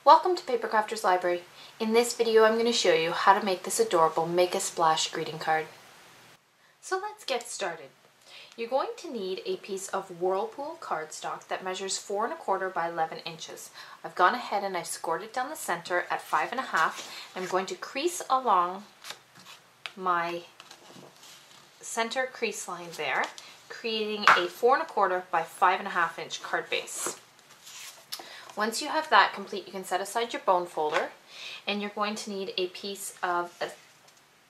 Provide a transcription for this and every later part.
Welcome to Paper Crafters Library. In this video I'm going to show you how to make this adorable Make a Splash greeting card. So let's get started. You're going to need a piece of Whirlpool cardstock that measures 4 1/4 by 11 inches. I've gone ahead and I've scored it down the center at 5 1/2. I'm going to crease along my center crease line there, creating a 4 1/4 by 5 1/2 inch card base. Once you have that complete, you can set aside your bone folder, and you're going to need a piece of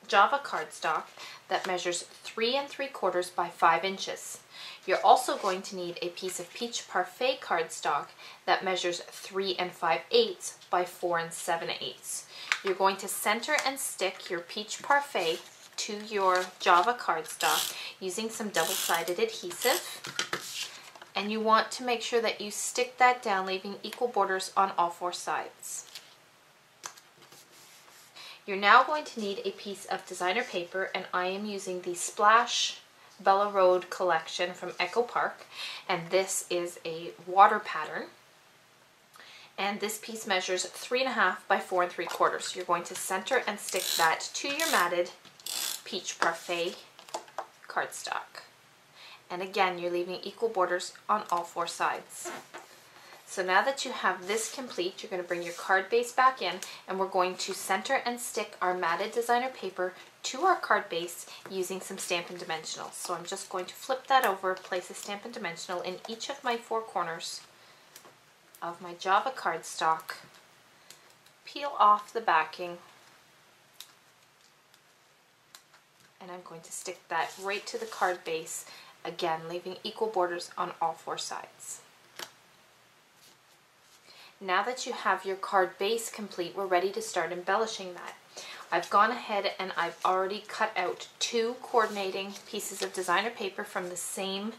Java cardstock that measures 3 3/4 by 5 inches. You're also going to need a piece of Peach Parfait cardstock that measures 3 5/8 by 4 7/8. You're going to center and stick your Peach Parfait to your Java cardstock using some double-sided adhesive. And you want to make sure that you stick that down, leaving equal borders on all 4 sides. You're now going to need a piece of designer paper, and I am using the Splash Bella Road collection from Echo Park, and this is a water pattern. And this piece measures 3 1/2 by 4 3/4. You're going to center and stick that to your matted Peach Parfait cardstock. And again, you're leaving equal borders on all 4 sides. So now that you have this complete, you're going to bring your card base back in, and we're going to center and stick our matted designer paper to our card base using some Stampin' Dimensionals. So I'm just going to flip that over, place a Stampin' Dimensional in each of my 4 corners of my Java cardstock, peel off the backing, and I'm going to stick that right to the card base, again leaving equal borders on all 4 sides. Now that you have your card base complete, we're ready to start embellishing that. I've gone ahead and I've already cut out 2 coordinating pieces of designer paper from the same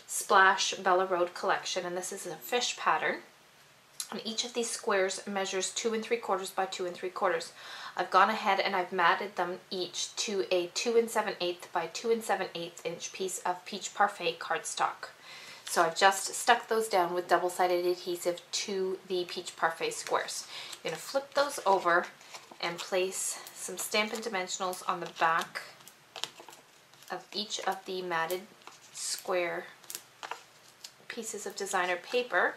Splash Bella Road collection, and this is a fish pattern. And each of these squares measures 2 3/4 by 2 3/4. I've gone ahead and I've matted them each to a 2 7/8 by 2 7/8 inch piece of Peach Parfait cardstock. So I've just stuck those down with double-sided adhesive to the Peach Parfait squares. You're going to flip those over and place some Stampin' Dimensionals on the back of each of the matted square pieces of designer paper.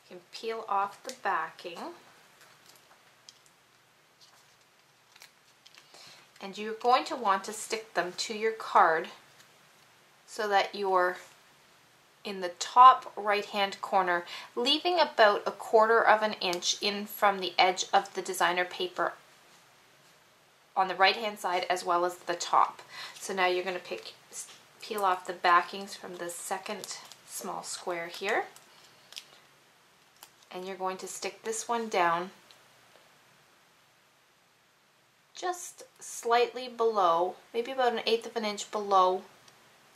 You can peel off the backing. And you're going to want to stick them to your card so that you're in the top right hand corner, leaving about a 1/4 inch in from the edge of the designer paper on the right hand side as well as the top. So now you're going to peel off the backings from the second small square here, and you're going to stick this one down just slightly below, maybe about 1/8 inch below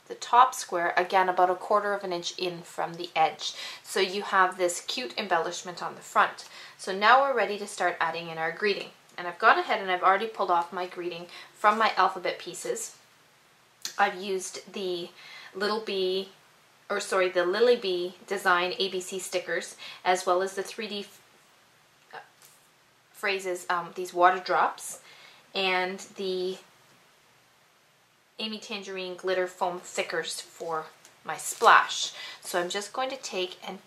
the top square, again about a 1/4 inch in from the edge. So you have this cute embellishment on the front. So now we're ready to start adding in our greeting. And I've gone ahead and I've already pulled off my greeting from my alphabet pieces. I've used the Lily Bee Design ABC stickers, as well as the 3D phrases, these water drops, and the Amy Tangerine glitter foam thickers for my splash. So I'm just going to take, and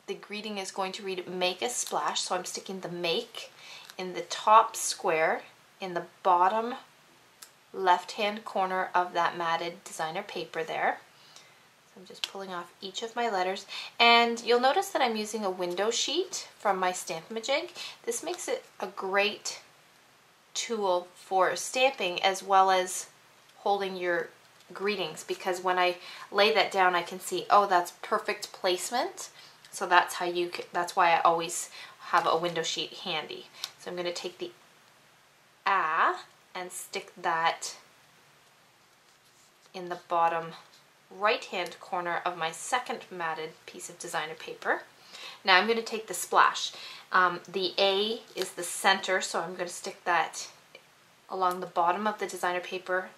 the greeting is going to read Make a Splash, so I'm sticking the Make in the top square in the bottom left hand corner of that matted designer paper there. So I'm just pulling off each of my letters, and you'll notice that I'm using a window sheet from my Stamp-A-Majig. This makes it a great tool for stamping as well as holding your greetings, because when I lay that down I can see, oh, that's perfect placement. So that's why I always have a window sheet handy. So I'm going to take the A and stick that in the bottom right hand corner of my second matted piece of designer paper. Now I'm going to take the splash. The A is the center, so I'm going to stick that along the bottom of the designer paper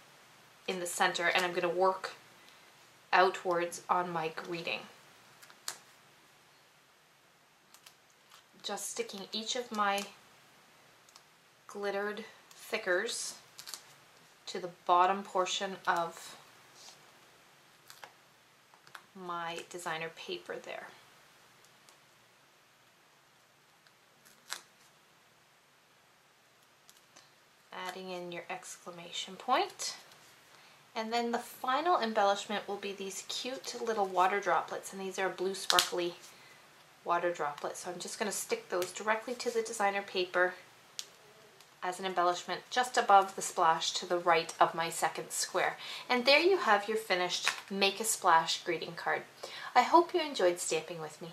in the center, and I'm going to work outwards on my greeting. just sticking each of my glittered thickers to the bottom portion of my designer paper there. Adding in your exclamation point. And then the final embellishment will be these cute little water droplets, and these are blue sparkly water droplets. So I'm just going to stick those directly to the designer paper as an embellishment just above the splash to the right of my second square. And there you have your finished Make a Splash greeting card. I hope you enjoyed stamping with me.